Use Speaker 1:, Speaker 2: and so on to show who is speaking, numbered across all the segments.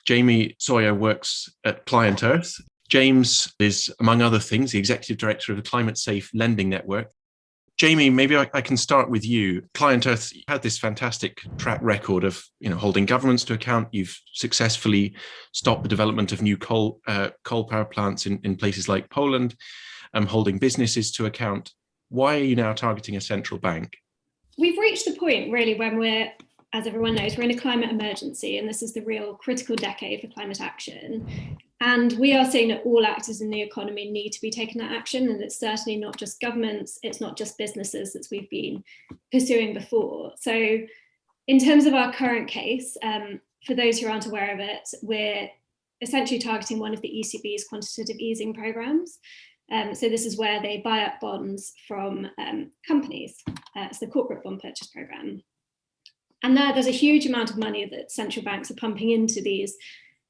Speaker 1: Jamie Sawyer works at ClientEarth. James is, among other things, the executive director of the Climate Safe Lending Network. Jamie, maybe I can start with you. ClientEarth had this fantastic track record of holding governments to account. You've successfully stopped the development of new coal power plants in places like Poland, holding businesses to account. Why are you now targeting a central bank?
Speaker 2: We've reached the point really when we're, as everyone knows, we're in a climate emergency, and this is the real critical decade for climate action. And we are saying that all actors in the economy need to be taking that action. And it's certainly not just governments, it's not just businesses that we've been pursuing before. So in terms of our current case, for those who aren't aware of it, we're essentially targeting one of the ECB's quantitative easing programs. So this is where they buy up bonds from companies. It's the corporate bond purchase program. And there's a huge amount of money that central banks are pumping into these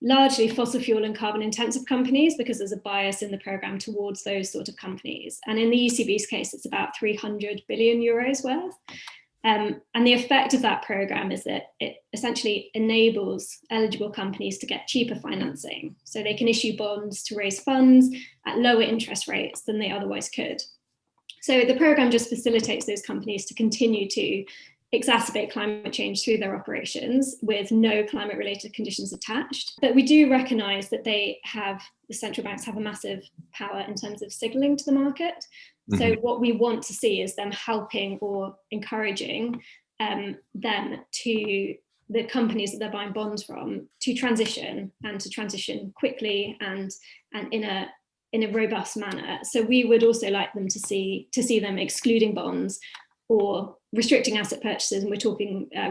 Speaker 2: largely fossil fuel and carbon intensive companies, because there's a bias in the program towards those sort of companies. And in the ECB's case, it's about 300 billion euros worth. And the effect of that program is that it essentially enables eligible companies to get cheaper financing. So they can issue bonds to raise funds at lower interest rates than they otherwise could. So the program just facilitates those companies to continue to exacerbate climate change through their operations with no climate related conditions attached. But we do recognise that the central banks have a massive power in terms of signalling to the market. Mm-hmm. So what we want to see is them helping or encouraging them to the companies that they're buying bonds from to transition quickly and in a robust manner. So we would also like them to see them excluding bonds or restricting asset purchases. And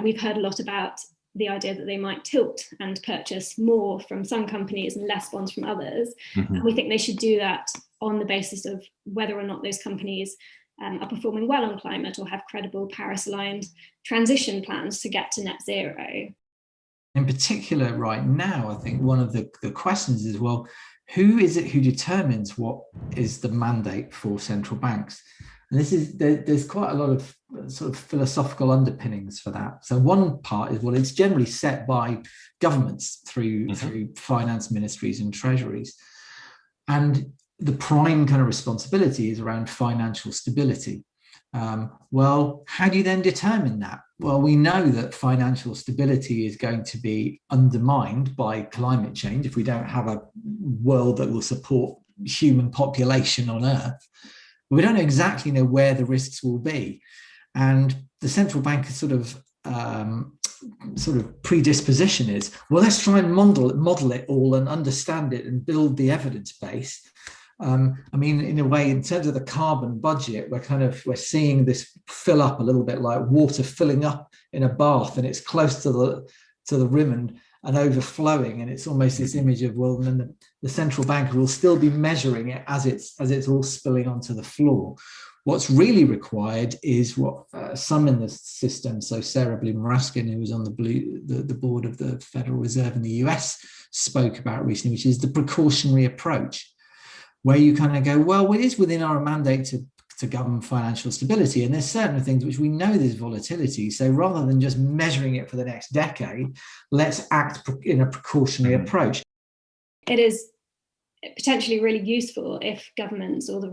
Speaker 2: we've heard a lot about the idea that they might tilt and purchase more from some companies and less bonds from others. Mm-hmm. And we think they should do that on the basis of whether or not those companies are performing well on climate or have credible Paris-aligned transition plans to get to net zero.
Speaker 3: In particular, right now, I think one of the questions is, well, who is it who determines what is the mandate for central banks? And there's quite a lot of sort of philosophical underpinnings for that. So one part is, well, it's generally set by governments through finance ministries and treasuries. And the prime kind of responsibility is around financial stability. Well, how do you then determine that? Well, we know that financial stability is going to be undermined by climate change if we don't have a world that will support human population on Earth. We don't exactly know where the risks will be. And the central bank is sort of predisposition is, well, let's try and model it all and understand it and build the evidence base. I mean, in a way, in terms of the carbon budget, we're seeing this fill up a little bit like water filling up in a bath, and it's close to the rim and overflowing, and it's almost this image of, well, then the central bank will still be measuring it as it's all spilling onto the floor. What's really required is what some in the system, so Sarah Bloom-Raskin, who was on the board of the Federal Reserve in the US, spoke about recently, which is the precautionary approach, where you kind of go, well, it is within our mandate to govern financial stability, and there's certain things which we know there's volatility. So rather than just measuring it for the next decade, let's act in a precautionary approach.
Speaker 2: It is potentially really useful if governments or the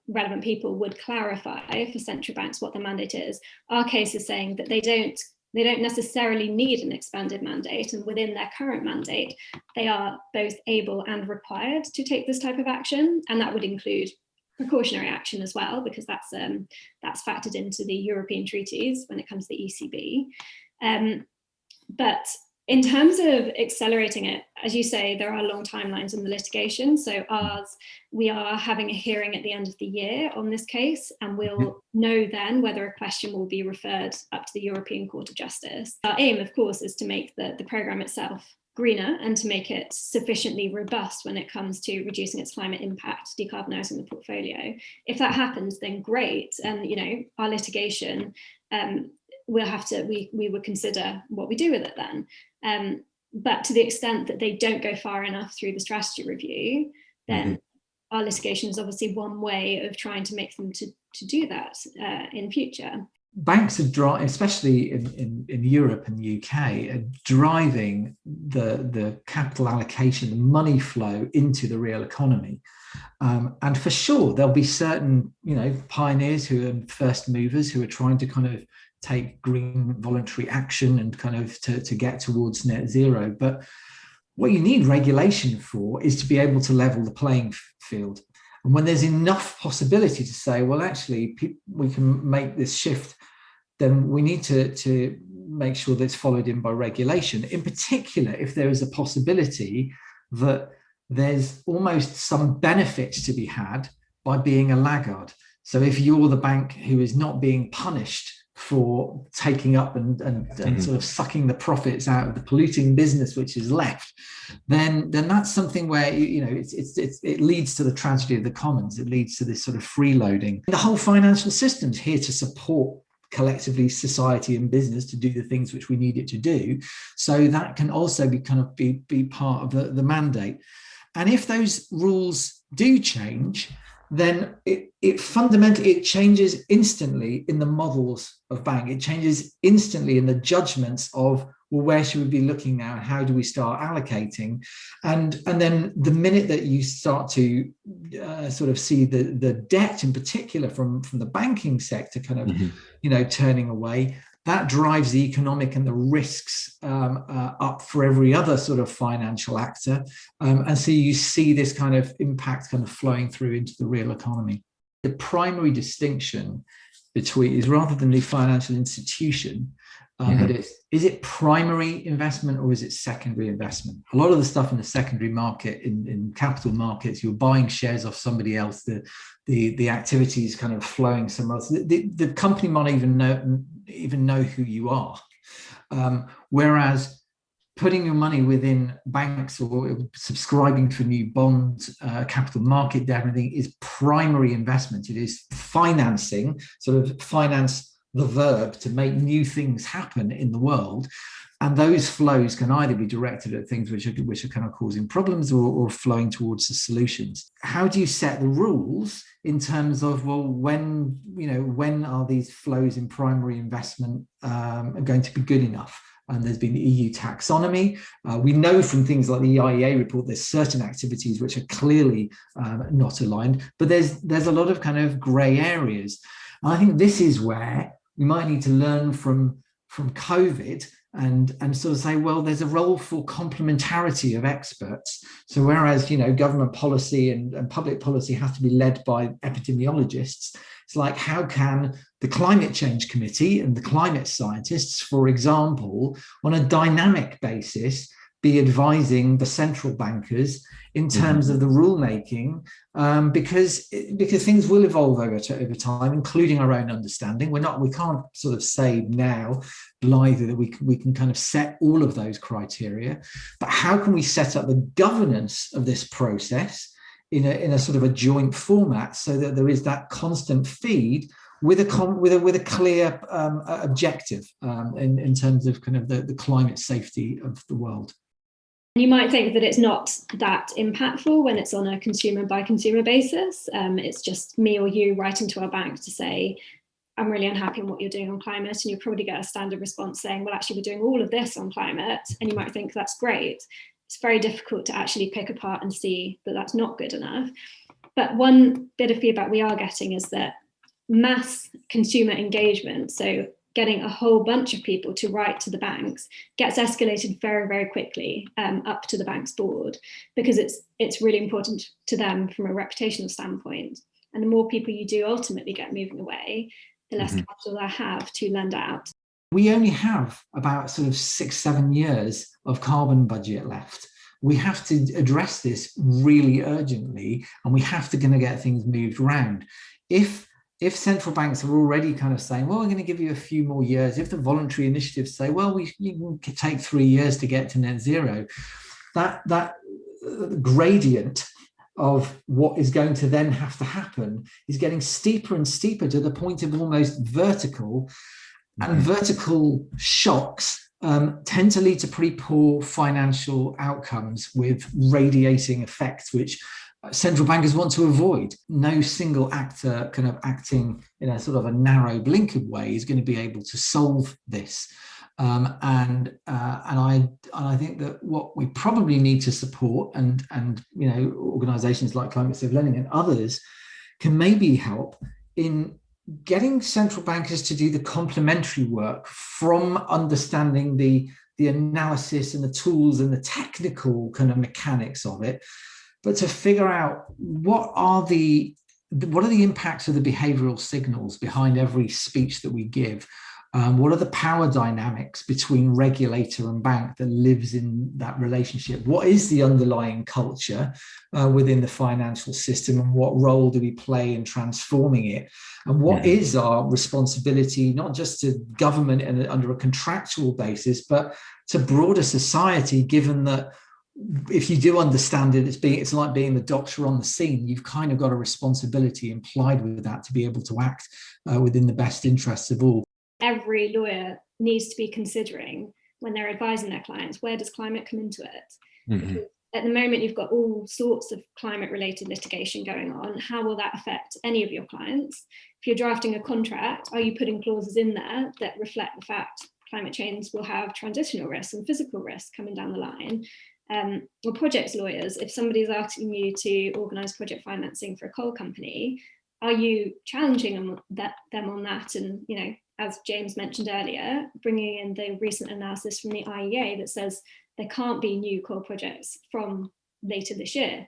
Speaker 2: relevant people would clarify for central banks what the mandate is. Our case is saying that they don't necessarily need an expanded mandate, and within their current mandate, they are both able and required to take this type of action, and that would include precautionary action as well, because that's factored into the European treaties when it comes to the ECB. But in terms of accelerating it, as you say, there are long timelines in the litigation. So we are having a hearing at the end of the year on this case, and we'll know then whether a question will be referred up to the European Court of Justice. Our aim, of course, is to make the programme itself greener and to make it sufficiently robust when it comes to reducing its climate impact, decarbonising the portfolio. If that happens, then great. And our litigation, we would consider what we do with it then. But to the extent that they don't go far enough through the strategy review, then our litigation is obviously one way of trying to make them to do that in future.
Speaker 3: banks are driving, especially in Europe and the UK, are driving the capital allocation, the money flow into the real economy. And for sure, there'll be certain, pioneers who are first movers who are trying to kind of take green voluntary action and kind of to get towards net zero. But what you need regulation for is to be able to level the playing field. And when there's enough possibility to say, well, actually, we can make this shift, then we need to make sure that it's followed in by regulation. In particular, if there is a possibility that there's almost some benefit to be had by being a laggard. So if you're the bank who is not being punished for taking up and sort of sucking the profits out of the polluting business which is left, then that's something where it leads to the tragedy of the commons. It leads to this sort of freeloading. The whole financial system's here to support collectively society and business to do the things which we need it to do. So that can also be part of the mandate. And if those rules do change, then it fundamentally changes instantly in the models of bank. It changes instantly in the judgments of, well, where should we be looking now? How do we start allocating? And then the minute that you start to sort of see the debt in particular from the banking sector kind of, turning away, that drives the economic and the risks up for every other sort of financial actor. And so you see this kind of impact kind of flowing through into the real economy. The primary distinction is rather than the financial institution, but is it primary investment or is it secondary investment? A lot of the stuff in the secondary market, in capital markets, you're buying shares off somebody else. The activity is kind of flowing somewhere else. The company might even know who you are. Whereas putting your money within banks or subscribing to a new bond, capital market debt, everything is primary investment. It is financing, sort of finance the verb to make new things happen in the world. And those flows can either be directed at things which are kind of causing problems or flowing towards the solutions. How do you set the rules in terms of, well, when are these flows in primary investment going to be good enough? And there's been the EU taxonomy. We know from things like the IEA report, there's certain activities which are clearly not aligned, but there's a lot of kind of grey areas. And I think this is where we might need to learn from COVID and sort of say, well, there's a role for complementarity of experts. So whereas, government policy and public policy has to be led by epidemiologists, it's like, how can the climate change committee and the climate scientists, for example, on a dynamic basis, be advising the central bankers in terms of the rulemaking, because things will evolve over time, including our own understanding. We can't sort of say now blithely that we can kind of set all of those criteria, but how can we set up the governance of this process in a sort of a joint format so that there is that constant feed with a clear objective in terms of kind of the climate safety of the world.
Speaker 2: You might think that it's not that impactful when it's on a consumer by consumer basis. It's just me or you writing to our bank to say, I'm really unhappy in what you're doing on climate. And you'll probably get a standard response saying, well, actually, we're doing all of this on climate. And you might think that's great. It's very difficult to actually pick apart and see that that's not good enough. But one bit of feedback we are getting is that mass consumer engagement, so getting a whole bunch of people to write to the banks, gets escalated very, very quickly up to the bank's board, because it's really important to them from a reputational standpoint. And the more people you do ultimately get moving away, the less capital they have to lend out.
Speaker 3: We only have about sort of 6-7 years of carbon budget left. We have to address this really urgently, and we have to get things moved around. If central banks are already kind of saying, well, we're going to give you a few more years, if the voluntary initiatives say, well, you can take 3 years to get to net zero, that gradient of what is going to then have to happen is getting steeper and steeper to the point of almost vertical. And vertical shocks tend to lead to pretty poor financial outcomes with radiating effects, which central bankers want to avoid. No single actor kind of acting in a sort of a narrow blinkered way is going to be able to solve this. And I think that what we probably need to support, and organisations like Climate Safe Lending and others can maybe help in getting central bankers to do the complementary work from understanding the analysis and the tools and the technical kind of mechanics of it, but to figure out what are the impacts of the behavioural signals behind every speech that we give. What are the power dynamics between regulator and bank that lives in that relationship? What is the underlying culture within the financial system, and what role do we play in transforming it? And what is our responsibility, not just to government and under a contractual basis, but to broader society, given that if you do understand it, it's like being the doctor on the scene. You've kind of got a responsibility implied with that to be able to act within the best interests of all.
Speaker 2: Every lawyer needs to be considering when they're advising their clients, where does climate come into it? Because at the moment, you've got all sorts of climate-related litigation going on. How will that affect any of your clients? If you're drafting a contract, are you putting clauses in there that reflect the fact climate change will have transitional risks and physical risks coming down the line? Or projects lawyers, if somebody's asking you to organise project financing for a coal company, are you challenging them on that? And, as James mentioned earlier, bringing in the recent analysis from the IEA that says there can't be new coal projects from later this year.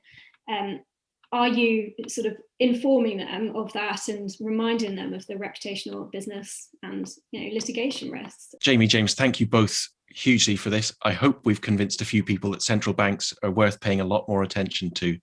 Speaker 2: Are you sort of informing them of that and reminding them of the reputational, business and litigation risks?
Speaker 1: Jamie, James, thank you both hugely for this. I hope we've convinced a few people that central banks are worth paying a lot more attention to.